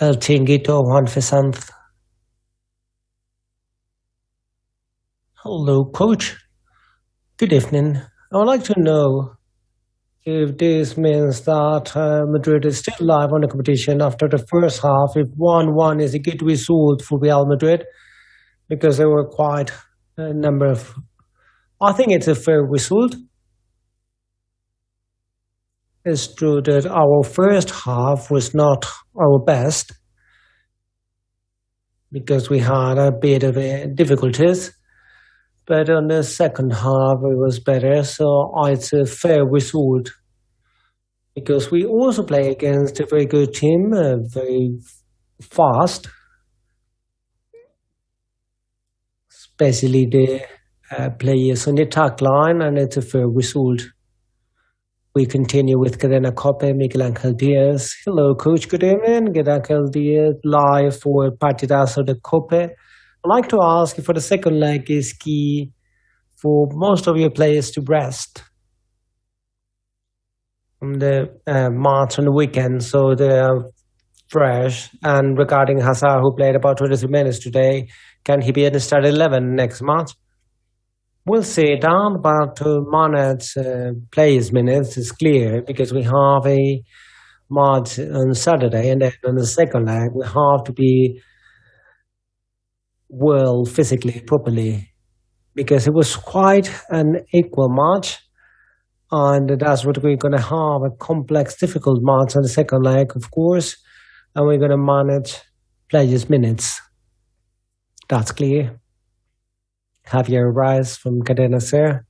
El Chinguito Juan Fesanth. Hello, coach. Good evening. I would like to know if this means that Madrid is still live on the competition after the first half, if 1-1 is a good result for Real Madrid, because there were quite a number of... I think it's a fair result. It's true that our first half was not our best, because we had a bit of difficulties. But on the second half, it was better. So it's a fair result. Because we also play against a very good team, very fast. Especially the players on the attack line, and it's a fair result. We continue with Cadena Cope, Miguel Angel Diaz. Hello, Coach. Good evening. Miguel Angel Diaz, live for Partidazo de Cope. I'd like to ask you for the second leg is key for most of your players to rest on the match on the weekend, so they are fresh. And regarding Hazard, who played about 23 minutes today, can he be in the start 11 next match? We'll see. Down about 2 minutes players' minutes is clear, because we have a match on Saturday, and then on the second leg we have to be well physically, properly, because it was quite an equal match, and that's what we're going to have, a complex, difficult match on the second leg, of course, and we're going to manage players' minutes. That's clear. Javier Rice from Cadena Ser.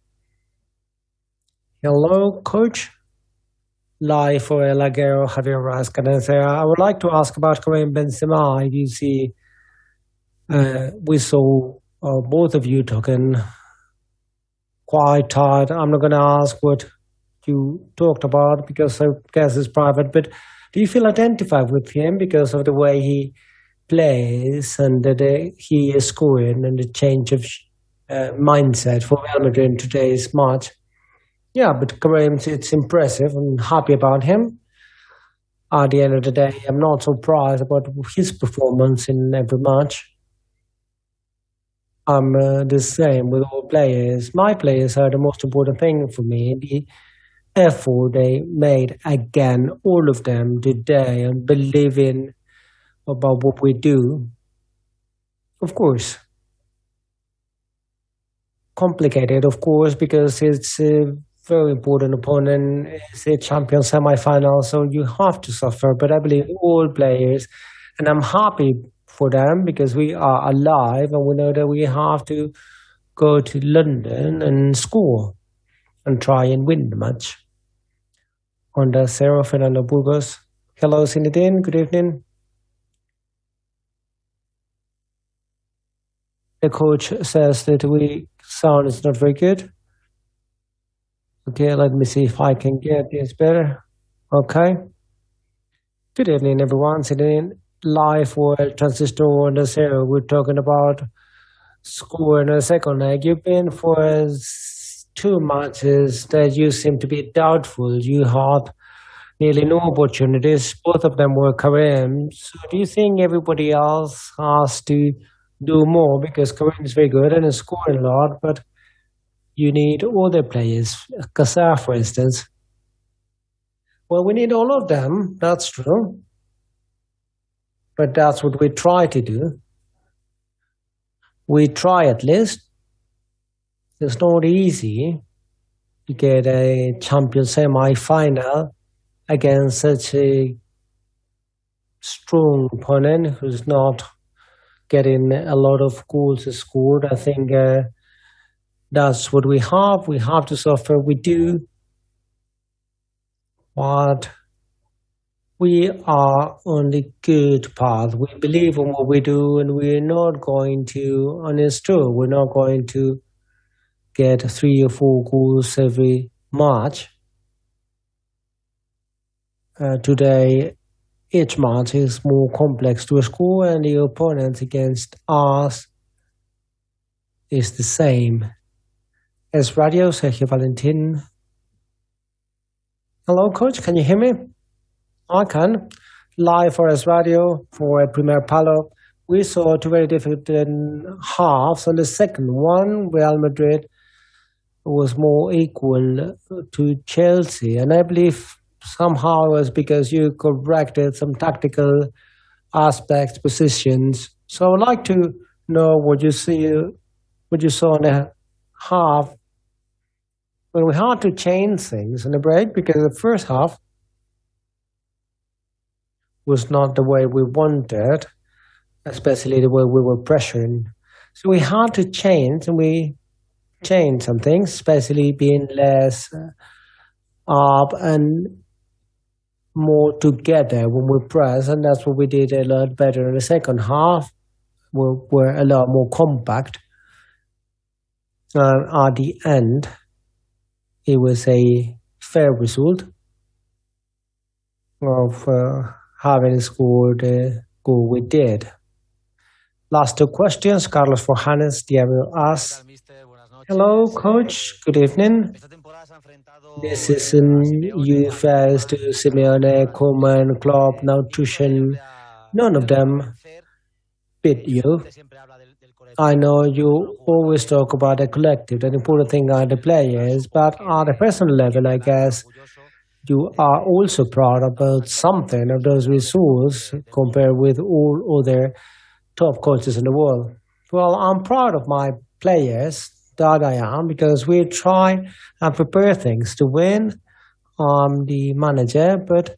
Hello, Coach. Live for El Aguero, Javier Rice, Cadena Ser. I would like to ask about Karim Benzema. You see, we saw both of you talking quite tired. I'm not going to ask what you talked about, because I guess it's private, but do you feel identified with him because of the way he plays and that he is scoring and the change of mindset for Real Madrid in today's match? Yeah, but Karim, it's impressive. I'm happy about him. At the end of the day, I'm not surprised about his performance in every match. I'm the same with all players. My players are the most important thing for me. The effort they made again, all of them today, and believing about what we do. Of course, complicated, of course, because it's a very important opponent. It's a champion semi-final, so you have to suffer. But I believe all players, and I'm happy for them, because we are alive and we know that we have to go to London and score and try and win the match. Onda Cero, Fernando Burgos. Hello, Zinedine. Good evening. The coach says that we sound is not very good. Okay, let me see if I can get this better. Okay. Good evening, everyone. Zinedine, live for El Transistor on the Zero. We're talking about scoring a second leg. You've been for 2 matches that you seem to be doubtful. You had nearly no opportunities. Both of them were Karim. So do you think everybody else has to do more? Because Karim is very good and is scoring a lot, but you need other players. Kassar, for instance. Well, we need all of them. That's true. But that's what we try to do. We try at least. It's not easy to get a champion semi-final against such a strong opponent who's not getting a lot of goals scored. I think that's what we have. We have to suffer. We do. But we are on the good path. We believe in what we do, and we're not going to, and it's true, we're not going to get 3 or 4 goals every match. Today, each match is more complex to score, and the opponent against us is the same. As Radio, Sergio Valentin. Hello, Coach, can you hear me? I can. live for us radio for a Premier Palo. We saw two very different halves. On the second one, Real Madrid was more equal to Chelsea, and I believe somehow it was because you corrected some tactical aspects, positions. So I would like to know what you saw in the half when we had to change things in the break because the first half was not the way we wanted, especially the way we were pressuring. So we had to change, and we changed some things, especially being less up and more together when we press, and that's what we did a lot better in the second half. We're a lot more compact. At the end, it was a fair result of having scored the goal we did. Last two questions. Carlos Forjanes, Diario asks, hello, coach. Good evening. This season you faced Simeone, Koeman, Klopp, now Tuchel. None of them beat you. I know you always talk about the collective. The important thing are the players, but on a personal level, I guess you are also proud about something of those results compared with all other top coaches in the world. Well, I'm proud of my players, that I am, because we try and prepare things to win. I'm the manager, but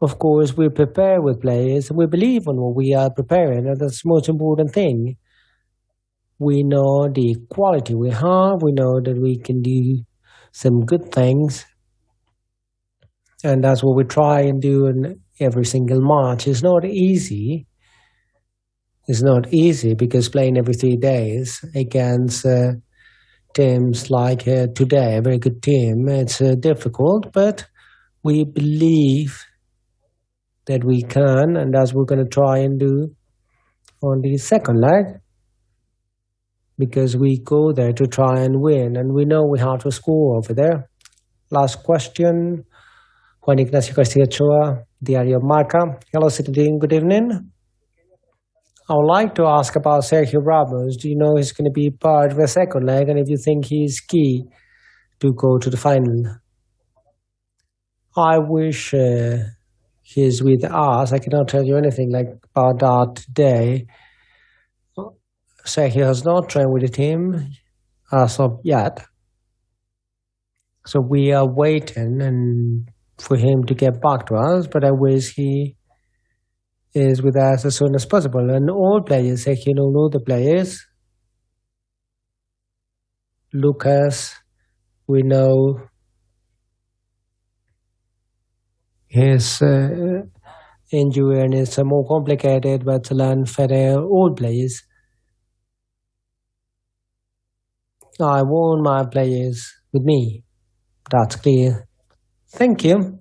of course we prepare with players and we believe in what we are preparing, and that's the most important thing. We know the quality we have, we know that we can do some good things, and that's what we try and do in every single match. It's not easy. It's not easy because playing every 3 days against teams like today, a very good team, it's difficult, but we believe that we can, and that's what we're going to try and do on the second leg, because we go there to try and win, and we know we have to score over there. Last question, Juan Ignacio Garcia Ochoa, Diario Marca. Hello, Zinedine, good evening. I would like to ask about Sergio Ramos. Do you know he's going to be part of the second leg, and if you think he's key to go to the final? I wish he's with us. I cannot tell you anything about that today. Sergio has not trained with the team as of yet. So we are waiting and for him to get back to us, but I wish he is with us as soon as possible. And all players, Sergio know all the players. Lucas, we know his injury and it's more complicated, but to learn further all players. I want my players with me. That's clear. Thank you.